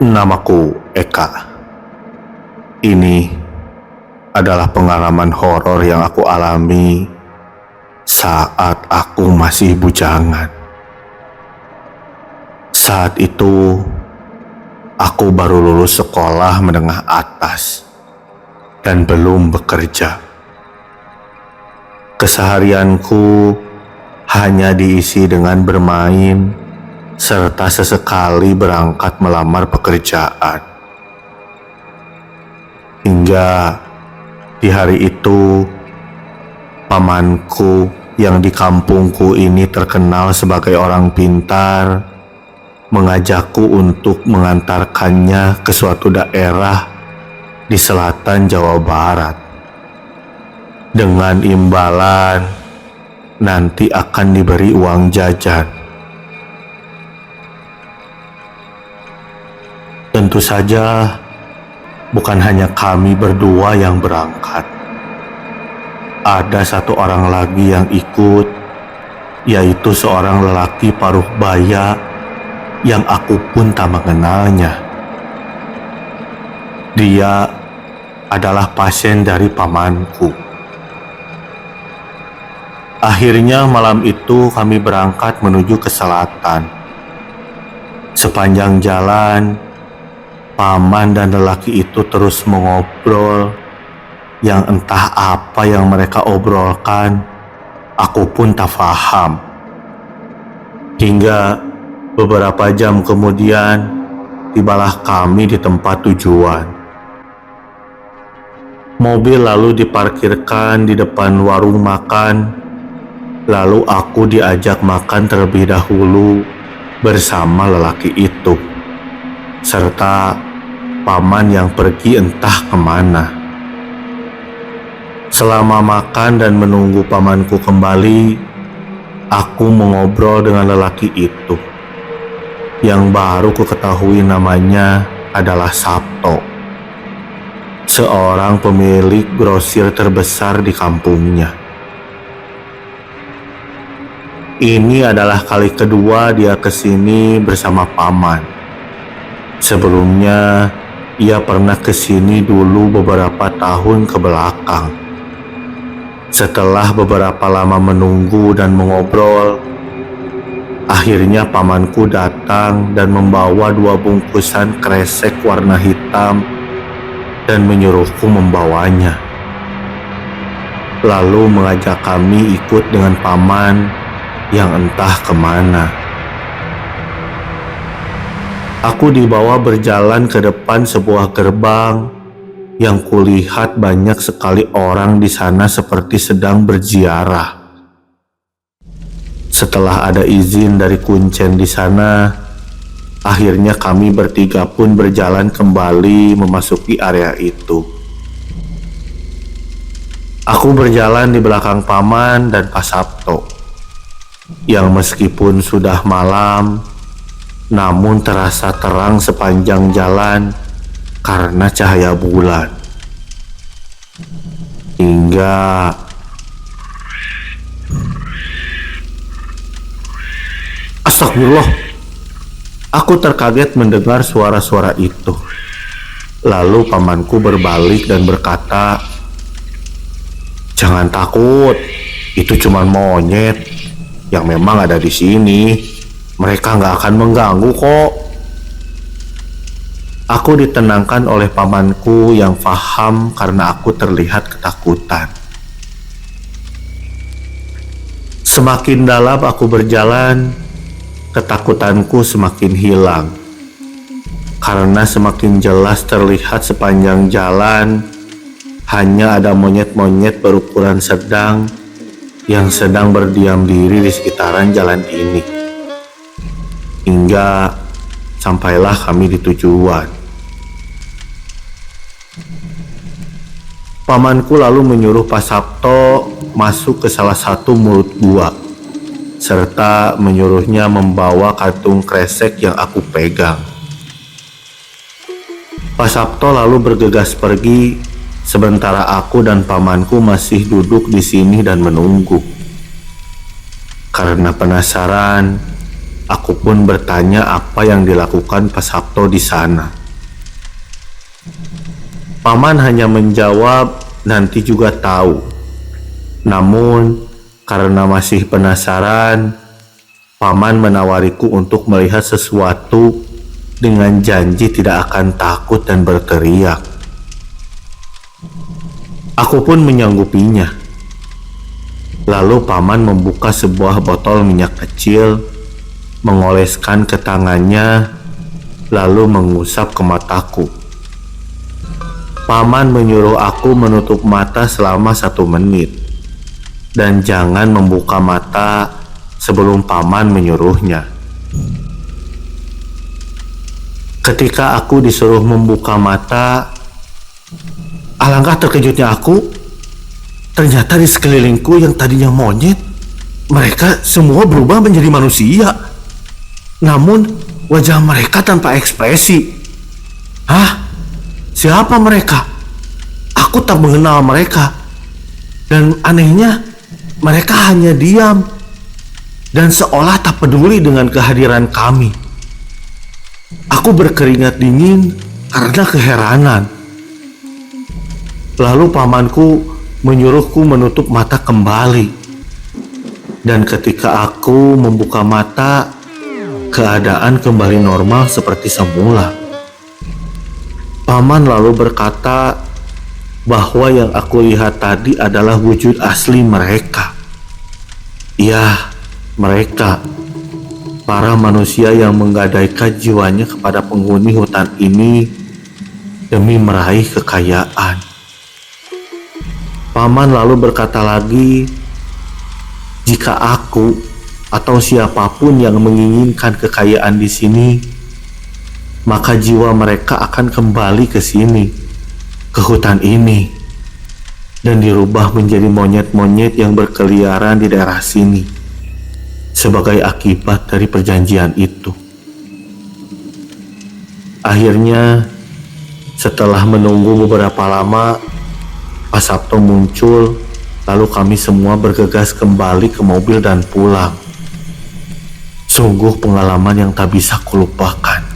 Namaku Eka. Ini adalah pengalaman horor yang aku alami saat aku masih bujangan. Saat itu, aku baru lulus sekolah menengah atas dan belum bekerja. Keseharianku hanya diisi dengan bermain serta sesekali berangkat melamar pekerjaan. Hingga di hari itu, pamanku yang di kampungku ini terkenal sebagai orang pintar mengajakku untuk mengantarkannya ke suatu daerah di selatan Jawa Barat dengan imbalan nanti akan diberi uang jajan. Tentu saja bukan hanya kami berdua yang berangkat. Ada satu orang lagi yang ikut, yaitu seorang lelaki paruh baya yang aku pun tak mengenalnya. Dia adalah pasien dari pamanku. Akhirnya malam itu kami berangkat menuju ke selatan. Sepanjang jalan, paman dan lelaki itu terus mengobrol yang entah apa yang mereka obrolkan, aku pun tak paham. Hingga beberapa jam kemudian, tibalah kami di tempat tujuan. Mobil lalu diparkirkan di depan warung makan. Lalu aku diajak makan terlebih dahulu bersama lelaki itu, serta paman yang pergi entah kemana. Selama makan dan menunggu pamanku kembali, aku mengobrol dengan lelaki itu, yang baru kuketahui namanya adalah Sabto, seorang pemilik grosir terbesar di kampungnya. Ini adalah kali kedua dia kesini bersama paman. Sebelumnya, ia pernah kesini dulu beberapa tahun ke belakang. Setelah beberapa lama menunggu dan mengobrol, akhirnya pamanku datang dan membawa 2 bungkusan kresek warna hitam dan menyuruhku membawanya. Lalu mengajak kami ikut dengan paman yang entah kemana. Aku dibawa berjalan ke depan sebuah gerbang yang kulihat banyak sekali orang di sana seperti sedang berziarah. Setelah ada izin dari kuncen di sana, akhirnya kami bertiga pun berjalan kembali memasuki area itu. Aku berjalan di belakang paman dan Pak Sabto, yang meskipun sudah malam, namun terasa terang sepanjang jalan karena cahaya bulan. Hingga astagfirullah, aku terkaget mendengar suara-suara itu. Lalu pamanku berbalik dan berkata, "Jangan takut, itu cuma monyet yang memang ada di sini. Mereka nggak akan mengganggu kok." Aku ditenangkan oleh pamanku yang paham karena aku terlihat ketakutan. Semakin dalam aku berjalan, ketakutanku semakin hilang. Karena semakin jelas terlihat sepanjang jalan, hanya ada monyet-monyet berukuran sedang yang sedang berdiam diri di sekitaran jalan ini. Hingga sampailah kami di tujuan. Pamanku lalu menyuruh Pak Sabto masuk ke salah satu mulut gua, serta menyuruhnya membawa kantung kresek yang aku pegang. Pak Sabto lalu bergegas pergi, sementara aku dan pamanku masih duduk di sini dan menunggu. Karena penasaran, Aku pun bertanya apa yang dilakukan Pak Sabto di sana. Paman hanya menjawab, nanti juga tahu. Namun, karena masih penasaran, Paman menawariku untuk melihat sesuatu dengan janji tidak akan takut dan berteriak. Aku pun menyanggupinya. Lalu Paman membuka sebuah botol minyak kecil, mengoleskan ke tangannya, lalu mengusap ke mataku. Paman menyuruh aku menutup mata selama 1 menit dan jangan membuka mata sebelum Paman menyuruhnya. Ketika aku disuruh membuka mata, alangkah terkejutnya aku. Ternyata di sekelilingku yang tadinya monyet, mereka semua berubah menjadi manusia. Namun wajah mereka tanpa ekspresi. Hah? Siapa mereka? Aku tak mengenal mereka. Dan anehnya, mereka hanya diam dan seolah tak peduli dengan kehadiran kami. Aku berkeringat dingin karena keheranan. Lalu pamanku menyuruhku menutup mata kembali. Dan ketika aku membuka mata, keadaan kembali normal seperti semula. Paman lalu berkata bahwa yang aku lihat tadi adalah wujud asli mereka. Ya, mereka, para manusia yang menggadaikan jiwanya kepada penghuni hutan ini demi meraih kekayaan. Paman lalu berkata lagi, jika aku atau siapapun yang menginginkan kekayaan di sini, maka jiwa mereka akan kembali ke sini, ke hutan ini, dan dirubah menjadi monyet-monyet yang berkeliaran di daerah sini, sebagai akibat dari perjanjian itu. Akhirnya, setelah menunggu beberapa lama, Pak Sabto muncul, lalu kami semua bergegas kembali ke mobil dan pulang. Sungguh pengalaman yang tak bisa kulupakan.